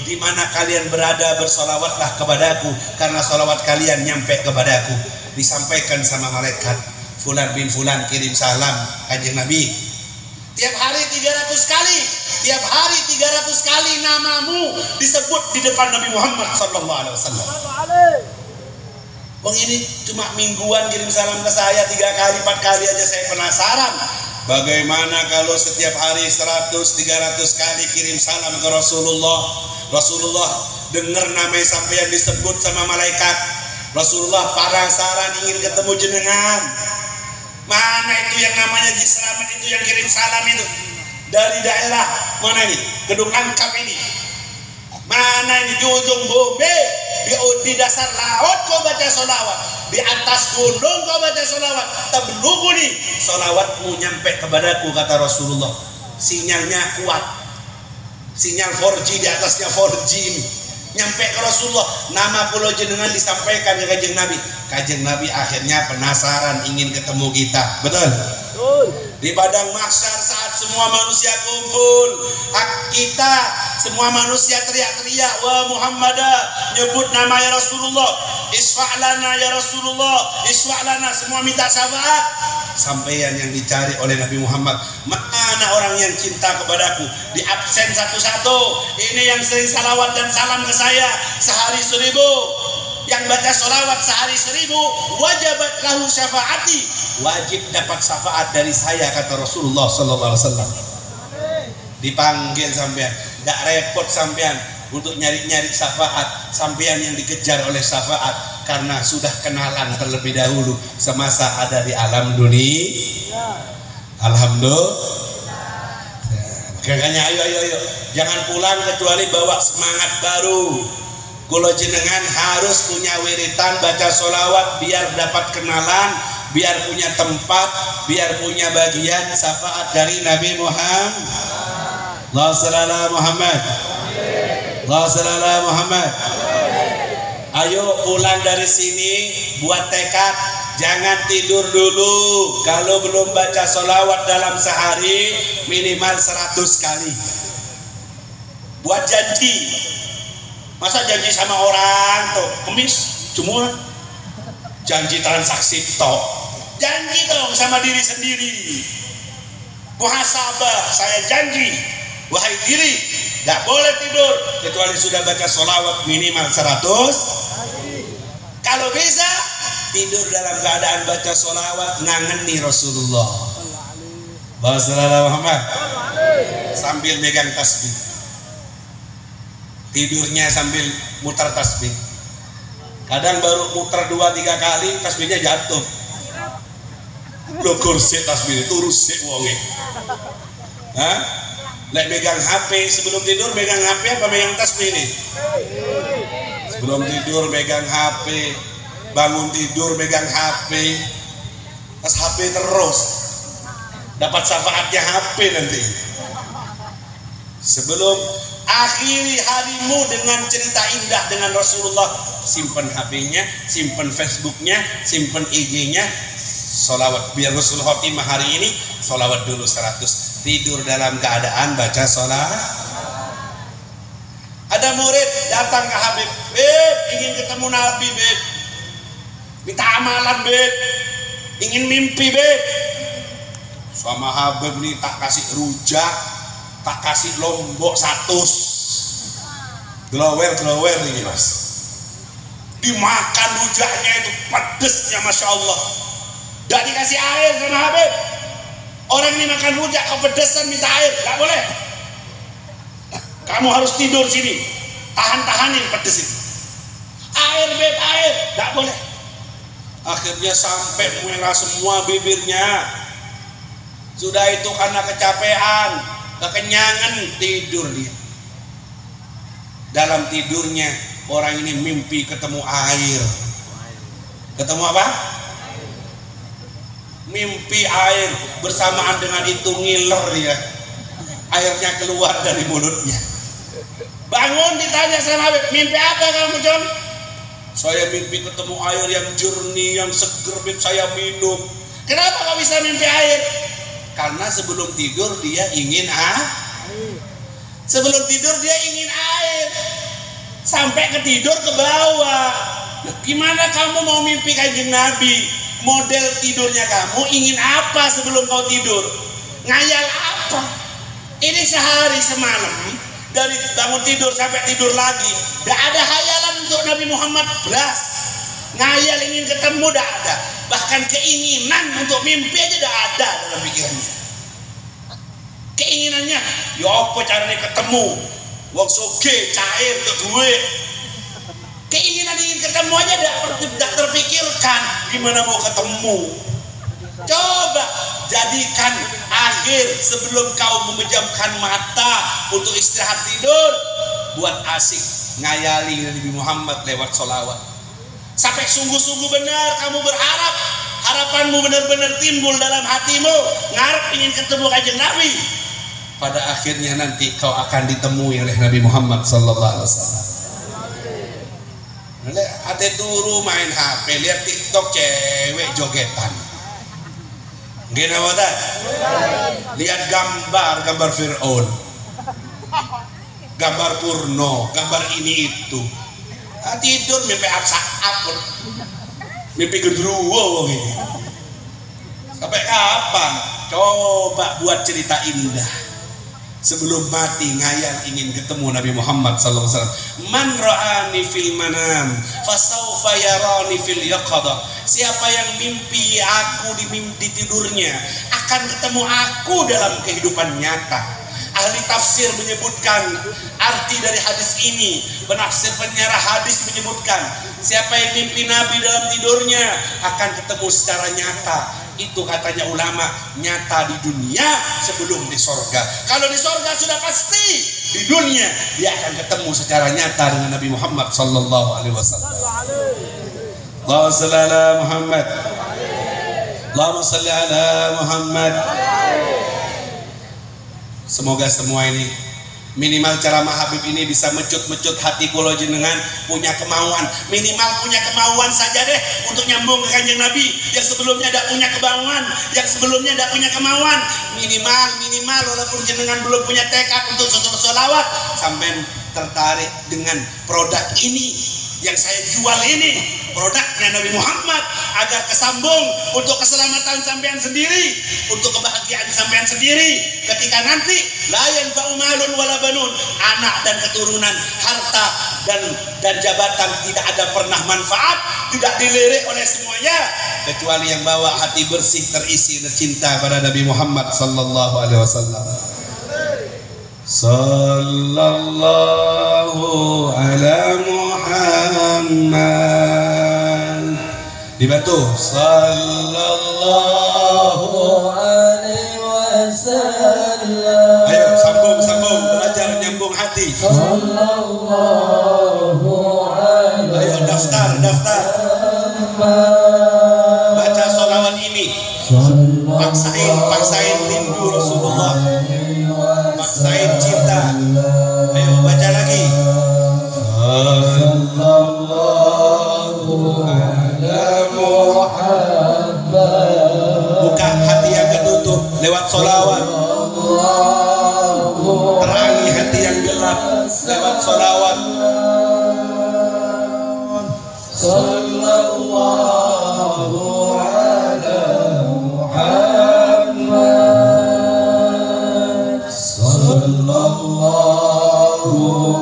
Di mana kalian berada bersolawatlah kepadaku, karena solawat kalian nyampe kepadaku. Disampaikan sama malaikat, fulan bin fulan kirim salam Kanjeng Nabi. Tiap hari 300 kali, tiap hari 300 kali namamu disebut di depan Nabi Muhammad sallallahu alaihi wasallam. Wong ini cuma mingguan kirim salam ke saya 3 kali 4 kali aja saya penasaran. Bagaimana kalau setiap hari 100-300 kali kirim salam ke Rasulullah? Rasulullah dengar namanya sampai yang disebut sama malaikat. Rasulullah penasaran ingin ketemu jenengan. Mana itu yang namanya Ji Selamet itu yang kirim salam itu? Dari daerah mana ini? Gedung Angkap ini. Mana ini? Di ujung bumi, di dasar laut kau baca sholawat, di atas gunung kau baca sholawat. Tablughuni, sholawatmu nyampe kepadaku, kata Rasulullah. Sinyalnya kuat, sinyal 4G di atasnya 4G ini. nyampe ke Rasulullah, nama pulau jenengan disampaikan ke Kanjeng Nabi. Kanjeng Nabi akhirnya penasaran, ingin ketemu kita. Betul? Di padang mahsyar saat semua manusia kumpul, kita semua manusia teriak-teriak, wa Muhammadah, nyebut nama ya Rasulullah, isfa'lana ya Rasulullah, isfa'lana, semua minta syafaat. Sampaian yang dicari oleh Nabi Muhammad, mana orang yang cinta kepadaku? Di absen satu-satu. Ini yang sering salawat dan salam ke saya sehari 1000, yang baca sholawat sehari 1000, wajabat lahu syafaati, wajib dapat syafaat dari saya, kata Rasulullah sallallahu alaihi wasallam. Dipanggil sampean, gak repot sampean untuk nyari-nyari syafaat, sampean yang dikejar oleh syafaat karena sudah kenalan terlebih dahulu semasa ada di alam dunia. Alhamdulillah. Makanya ayo, jangan pulang kecuali bawa semangat baru. Kulo jenengan harus punya wiritan baca sholawat biar dapat kenalan, biar punya tempat, biar punya bagian syafaat dari Nabi Muhammad. Allahumma shalli ala Muhammad. Allahumma shalli ala Muhammad. Ayo pulang dari sini buat tekad, jangan tidur dulu. Kalau belum baca sholawat dalam sehari minimal 100 kali. Buat janji. Masa janji sama orang tuh kemis cuma janji transaksi toh. Janji dong sama diri sendiri. Muhasabah, saya janji, wahai diri, gak boleh tidur kecuali sudah baca sholawat minimal 100. Kalau bisa tidur dalam keadaan baca sholawat, ngangeni Rasulullah Muhammad sambil megang tasbih, tidurnya sambil muter tasbih. Kadang baru muter 2-3 kali tasbihnya jatuh. Lo kursi tasbih turus sik wonge. Lek megang HP sebelum tidur, megang HP apa megang tasbih nih? Sebelum tidur megang HP, bangun tidur megang HP, pas HP terus, dapat syafaatnya HP nanti. Sebelum akhiri harimu dengan cerita indah dengan Rasulullah, simpen HP-nya, simpen Facebook-nya, simpen IG-nya, sholawat. Biar Rasul khotimah hari ini, sholawat dulu 100. Tidur dalam keadaan baca sholawat. Ada murid datang ke Habib, Beb, ingin ketemu Nabi, Beb, minta amalan, Beb, ingin mimpi, Beb. Sama Habib nih tak kasih rujak, tak kasih lombok 100, glower ini mas. Dimakan rujaknya itu pedesnya masya Allah. Gak dikasih air sama Habib. Orang ini makan rujak kepedesan minta air, gak boleh. Kamu harus tidur sini, tahanin pedes itu. Air, Beb, air, gak boleh. Akhirnya sampai merah semua bibirnya. Sudah itu karena kecapean, kekenyangan, tidur dia. Dalam tidurnya orang ini mimpi ketemu air. Ketemu apa? Mimpi air, bersamaan dengan itu ngiler dia. Airnya keluar dari mulutnya. Bangun ditanya sama Habib, mimpi apa kamu, John? Saya mimpi ketemu air yang jernih, yang seger, Beb, saya minum. Kenapa kau bisa mimpi air? Karena sebelum tidur dia ingin Sebelum tidur dia ingin air. Sampai ke tidur ke bawah. Gimana kamu mau mimpi Kanjeng Nabi? Model tidurnya kamu ingin apa sebelum kau tidur? Ngayal apa? Ini sehari semalam dari bangun tidur sampai tidur lagi, gak ada hayalan untuk Nabi Muhammad belas. Ngayal ingin ketemu gak ada. Bahkan keinginan untuk mimpi aja gak ada dalam pikirannya. Keinginannya, ya apa caranya ketemu? Wong soge cair ke duit. Keinginan ingin ketemu aja tidak terpikirkan. Gimana mau ketemu? Coba jadikan akhir sebelum kau memejamkan mata untuk istirahat tidur, buat asik ngayali Nabi Muhammad lewat sholawat. Sampai sungguh-sungguh benar kamu berharap, harapanmu benar-benar timbul dalam hatimu, ngarep ingin ketemu Kanjeng Nabi. Pada akhirnya nanti kau akan ditemui oleh Nabi Muhammad sallallahu alaihi wasallam. turu main HP, lihat TikTok cewek jogetan. Gini apa? Lihat gambar Fir'aun, gambar porno, gambar ini itu. Tidur mimpi apsak-apur, mimpi gendruwo gitu. Sampai kapan? Coba buat cerita indah. Sebelum mati ngayal ingin ketemu Nabi Muhammad SAW. Man ra'ani fil manam fasaufa yarani fil yaqadah. Siapa yang mimpi aku di mimpi tidurnya akan ketemu aku dalam kehidupan nyata. Ahli tafsir menyebutkan arti dari hadis ini. Penafsir penyarah hadis menyebutkan siapa yang mimpi Nabi dalam tidurnya akan ketemu secara nyata. Itu katanya ulama, nyata di dunia sebelum di sorga. Kalau di sorga sudah pasti, di dunia dia akan ketemu secara nyata dengan Nabi Muhammad sallallahu alaihi wasallam. Allahumma shalli ala Muhammad. Allahumma shalli ala Muhammad. Semoga semua ini minimal ceramah Habib ini bisa mecut-mecut hati kulo jenengan, punya kemauan, minimal punya kemauan saja deh untuk nyambung ke Kanjeng Nabi yang sebelumnya tidak punya kemauan, yang sebelumnya tidak punya kemauan, minimal walaupun jenengan belum punya tekad untuk sholawat, sampai tertarik dengan produk ini yang saya jual ini, produknya Nabi Muhammad, agar kesambung untuk keselamatan sampean sendiri, untuk kebahagiaan sampean sendiri. Ketika nanti la yanfa'u malun wala banun, anak dan keturunan, harta dan jabatan tidak ada pernah manfaat, tidak dilirik oleh semuanya kecuali yang bawa hati bersih terisi cinta pada Nabi Muhammad sallallahu alaihi wasallam. Sallallahu ala Muhammad. Dibantu. Sallallahu alaihi wasallam. Ayo sambung belajar nyambung hati. Sallallahu alaihi. Ayo daftar. Baca sholawat ini. Paksain rindu Rasulullah. Paksain cinta. Ayo baca lagi. Sallallahu ala Muhammad. Buka hati yang ketutup lewat sholawat. Terangi hati yang gelap lewat sholawat. Sallallahu ala Muhammad. Sallallahu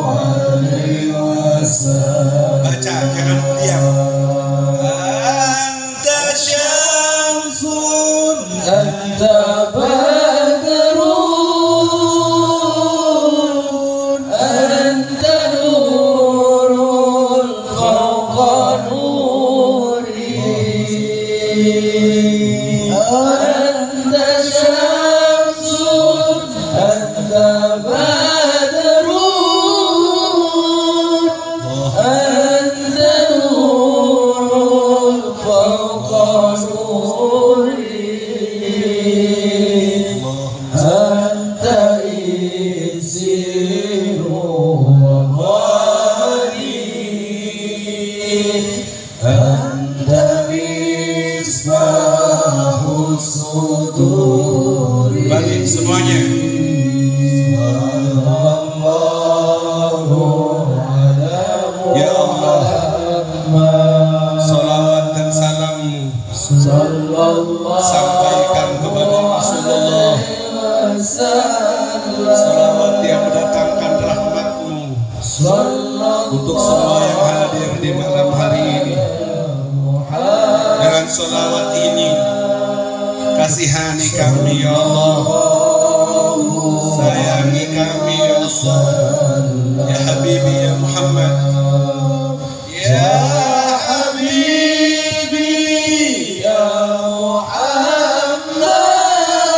alaihi wasallam. Baca, jangan diam. Anta syamsun, anta badrun, anta nurun fawqa nuri. Anta syamsun, anta badrun, anta nurun fawqa nuri. Anta isiru wa qari, anta misbahus suduri. Balik semuanya. Ya Allah, salawat dan salammu sampaikan kepada Rasulullah. Salawat yang mendatangkan rahmatmu untuk semua yang hadir di malam hari ini. Dengan salawat ini kasihani kami ya Allah, sayangi kami ya Allah, ya Habibi ya Muhammad, ya Habibi ya Muhammad.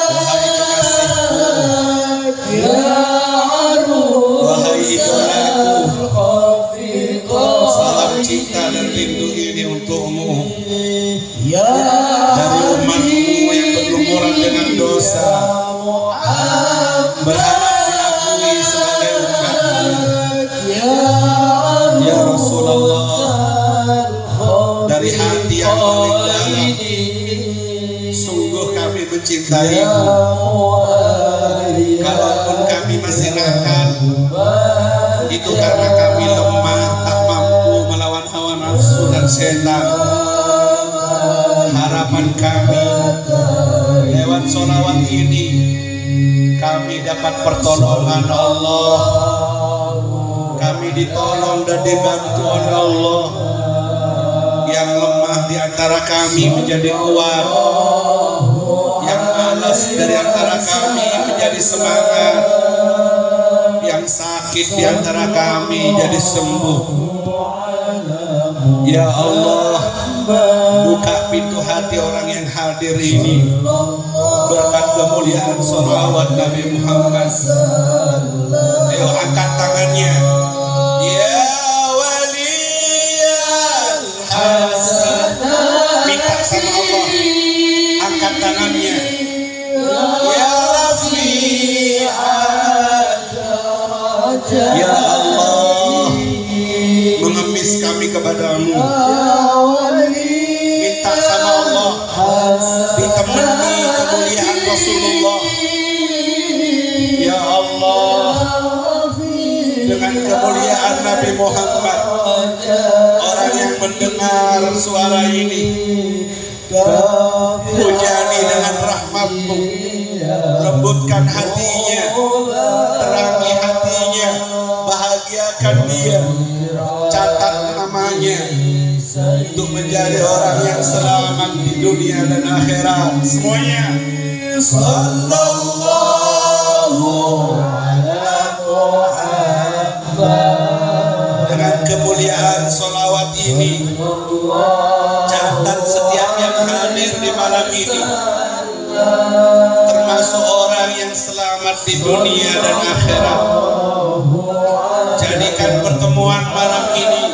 Wahai kekasihku, ya Aruf, wahai idolaku, salam cinta dan rindu ini untukmu, dari umatmu yang berlumuran dengan dosa, berharap diakui sebagai umatmu. Ya Rasulullah, dari hati yang paling dalam. Sungguh kami mencintaimu. Kalaupun kami masih nakal, itu karena kami lemah, tak mampu melawan hawa nafsu dan setan. Harapan kami lewat sholawat ini kami dapat pertolongan Allah. Kami ditolong dan dibantu oleh Allah. Yang lemah di antara kami menjadi kuat. Yang malas dari antara kami menjadi semangat. Yang sakit di antara kami jadi sembuh. Ya Allah, buka pintu hati orang yang hadir ini berkat kemuliaan sholawat Nabi Muhammad. Ayo angkat tangannya. Ya waliyal hasanah, minta sama Allah. Angkat tangannya. Ya rafi'at darajat, ya Allah, mengemis kami kepadamu. Minta sama Allah ditemani kemuliaan Rasulullah. Ya Allah, dengan kemuliaan Nabi Muhammad, orang yang mendengar suara ini, hujani dengan rahmat-Mu, lembutkan hatinya, terangi hatinya, bahagiakan dia, catat namanya untuk menjadi orang yang selamat di dunia dan akhirat semuanya. Sallallahu ala Muhammad. Dengan kemuliaan sholawat ini, catat setiap yang hadir di malam ini termasuk orang yang selamat di dunia dan akhirat. Jadikan pertemuan malam ini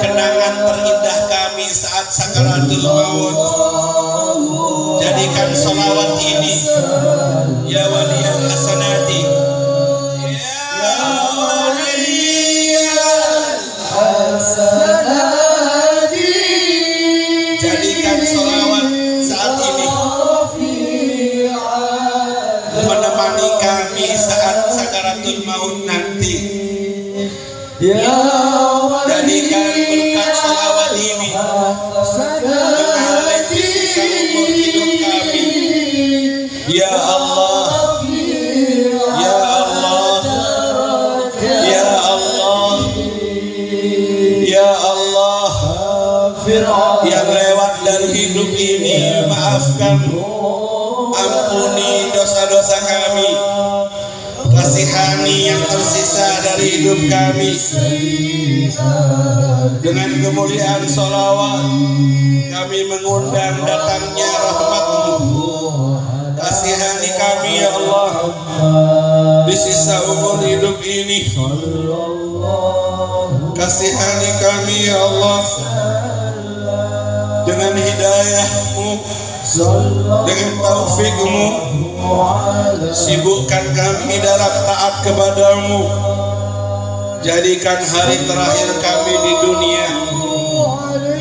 kenangan terindah kami saat sakaratul maut. Jadikan sholawat ini ya waliyal hasanati, ya waliyal hasanati. Jadikan sholawat saat ini menemani kami saat sakaratul maut nanti. Jadikan berkat sholawat ini mengalir di sisa umur hidup kami. Ya Allah, ya Allah, ya Allah, ya Allah, yang lewat dari hidup ini maafkan, ampuni dosa-dosa kami. Kasihani yang tersisa dari hidup kami. Dengan kemuliaan sholawat kami mengundang datangnya rahmat-Mu. Kasihani kami ya Allah di sisa umur hidup ini. Kasihani kami ya Allah dengan hidayah-Mu, dengan taufik-Mu. Sibukkan kami dalam taat kepadamu. Jadikan hari terakhir kami di dunia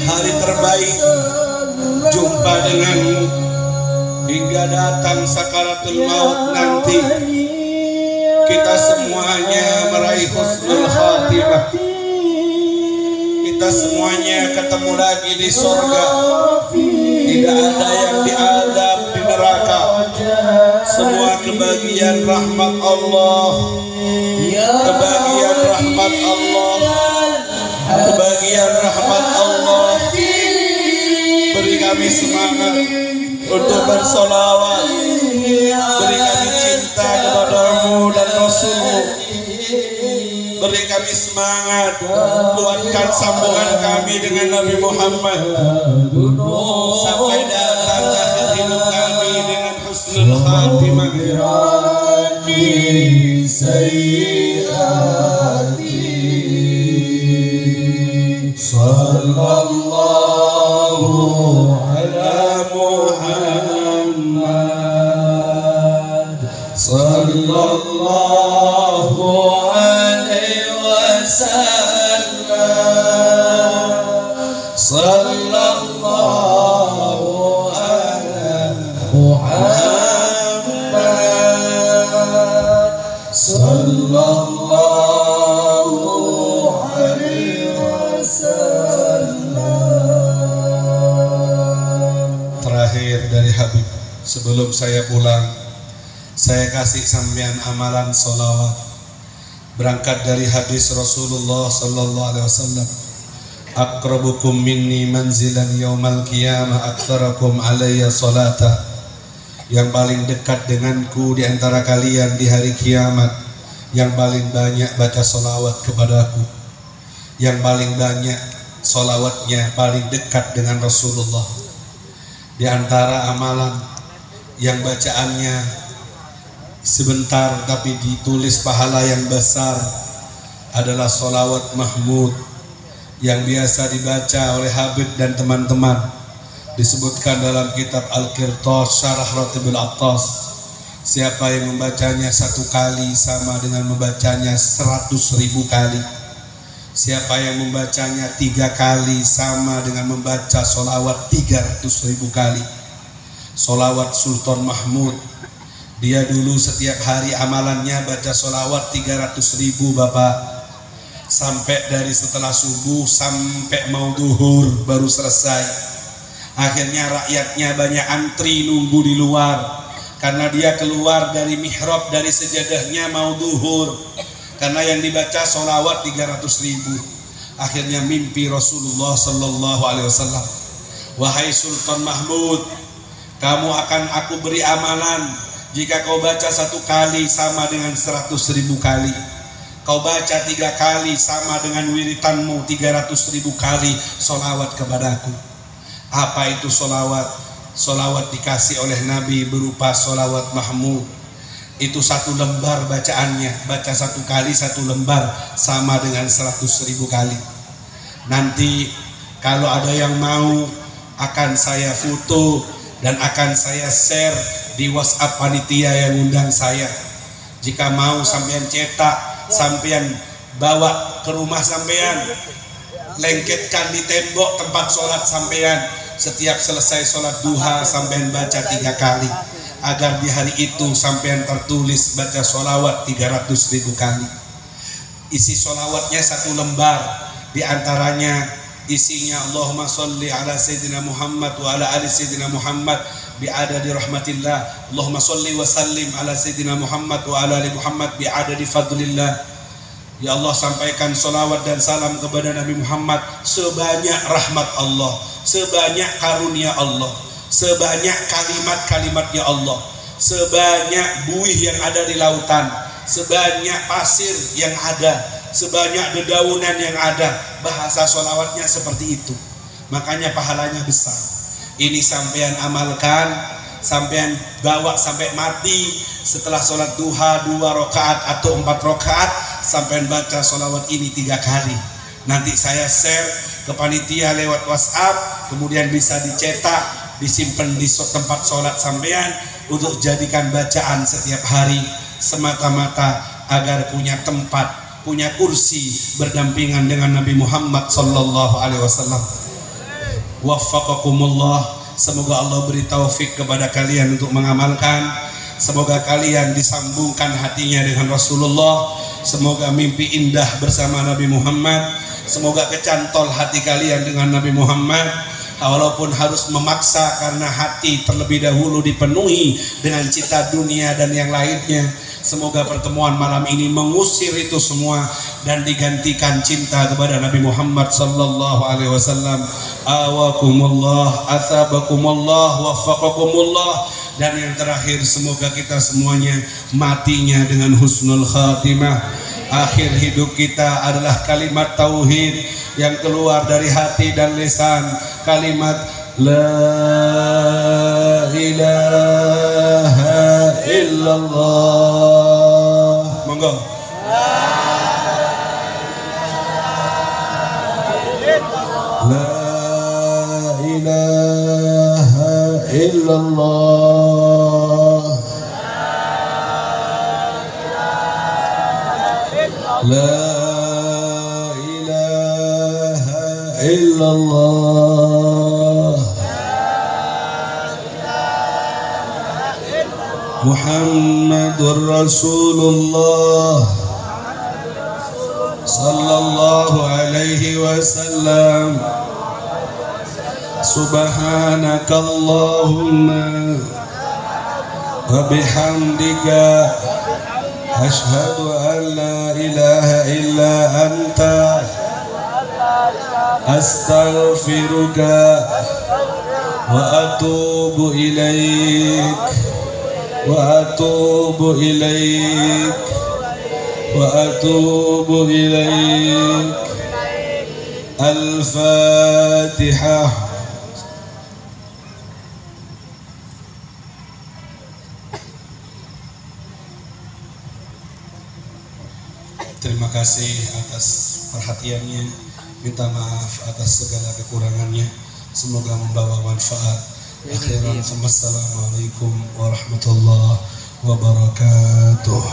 hari terbaik, jumpa denganmu hingga datang sakaratul maut nanti. Kita semuanya meraih husnul khatimah. Kita semuanya ketemu lagi di surga. Tidak ada yang diazab di neraka. Semua kebahagiaan rahmat Allah, kebahagiaan rahmat Allah, kebahagiaan rahmat Allah. Beri kami semangat untuk bersolawat. Beri kami cinta kepada-Mu dan Rasul-Mu. Beri kami semangat, kuatkan sambungan kami dengan Nabi Muhammad sampai datang akhir hidup kami dengan husnul khatimah. Sallallahu ala Muhammad, sallallahu alaihi wasallam. sallallahu ala Muhammad sallallahu alaihi wasallam. Terakhir dari Habib, sebelum saya pulang, saya kasih sampean amalan sholawat berangkat dari hadis Rasulullah sallallahu alaihi wasallam, aqrabukum minni manzilan yaumal qiyamah aktsarakum alayya salata. Yang paling dekat denganku di antara kalian di hari kiamat yang paling banyak baca sholawat kepadaku, yang paling banyak sholawatnya paling dekat dengan Rasulullah. Di antara amalan yang bacaannya sebentar tapi ditulis pahala yang besar adalah sholawat Mahmud yang biasa dibaca oleh Habib dan teman-teman. Disebutkan dalam kitab Al-Qirtas Syarah Ratibul Attas, siapa yang membacanya satu kali sama dengan membacanya 100.000 kali. Siapa yang membacanya 3 kali sama dengan membaca sholawat 300.000 kali. Sholawat Sultan Mahmud, dia dulu setiap hari amalannya baca sholawat 300.000 Bapak, sampai dari setelah subuh sampai mau duhur baru selesai. Akhirnya rakyatnya banyak antri nunggu di luar karena dia keluar dari mihrab, dari sejadahnya mau duhur, karena yang dibaca sholawat 300.000. Akhirnya mimpi Rasulullah sallallahu alaihi wasallam, wahai Sultan Mahmud, kamu akan aku beri amalan jika kau baca 1 kali sama dengan 100.000 kali. Kau baca 3 kali sama dengan wiritanmu 300.000 kali sholawat kepadaku. Apa itu sholawat? Sholawat dikasih oleh Nabi berupa sholawat Mahmud. Itu 1 lembar bacaannya, baca 1 kali 1 lembar sama dengan 100.000 kali. Nanti kalau ada yang mau, akan saya foto dan akan saya share di WhatsApp panitia yang undang saya. Jika mau sampean cetak, sampean bawa ke rumah sampean, lengketkan di tembok tempat sholat sampean. Setiap selesai sholat duha sampean baca 3 kali, agar di hari itu sampean tertulis baca sholawat 300.000 kali. Isi sholawatnya 1 lembar, diantaranya isinya Allahumma sholli ala Sayyidina Muhammad wa ala ali Sayyidina Muhammad bi'adadi rahmatillah. Allahumma sholli wa sallim ala Sayyidina Muhammad wa ala ali Muhammad bi'adadi fadlillah. Ya Allah, sampaikan sholawat dan salam kepada Nabi Muhammad sebanyak rahmat Allah, sebanyak karunia Allah, sebanyak kalimat-kalimatnya Allah, sebanyak buih yang ada di lautan, sebanyak pasir yang ada, sebanyak dedaunan yang ada. Bahasa sholawatnya seperti itu, makanya pahalanya besar. Ini sampean amalkan, sampean bawa sampai mati. Setelah sholat duha 2 rakaat atau 4 rakaat, sampean baca sholawat ini 3 kali. Nanti saya share ke panitia lewat WhatsApp, kemudian bisa dicetak, disimpan di tempat sholat sampean untuk jadikan bacaan setiap hari, semata-mata agar punya tempat, punya kursi berdampingan dengan Nabi Muhammad sallallahu alaihi wasallam. Waffaqakumullah. Semoga Allah beri taufik kepada kalian untuk mengamalkan. Semoga kalian disambungkan hatinya dengan Rasulullah. Semoga mimpi indah bersama Nabi Muhammad. Semoga kecantol hati kalian dengan Nabi Muhammad, walaupun harus memaksa karena hati terlebih dahulu dipenuhi dengan cita dunia dan yang lainnya. Semoga pertemuan malam ini mengusir itu semua dan digantikan cinta kepada Nabi Muhammad sallallahu alaihi wasallam. Awakumullah, athabakumullah, waffaqakumullah. Dan yang terakhir, semoga kita semuanya matinya dengan husnul khatimah. Akhir hidup kita adalah kalimat tauhid yang keluar dari hati dan lisan, kalimat la ilaha illallah. Monggo. La ilaha illallah. La ilaha illallah. illallah Muhammadur Rasulullah sallallahu alaihi wasallam. Subhanakallahumma wa bihamdika asyhadu an la ilaha illa anta astaghfiruka wa atubu ilaik wa atubu ilaik wa atubu ilaik. Al-Fatihah. Terima kasih atas perhatiannya. Minta maaf atas segala kekurangannya. Semoga membawa manfaat. Akhiran, wassalamualaikum warahmatullahi wabarakatuh.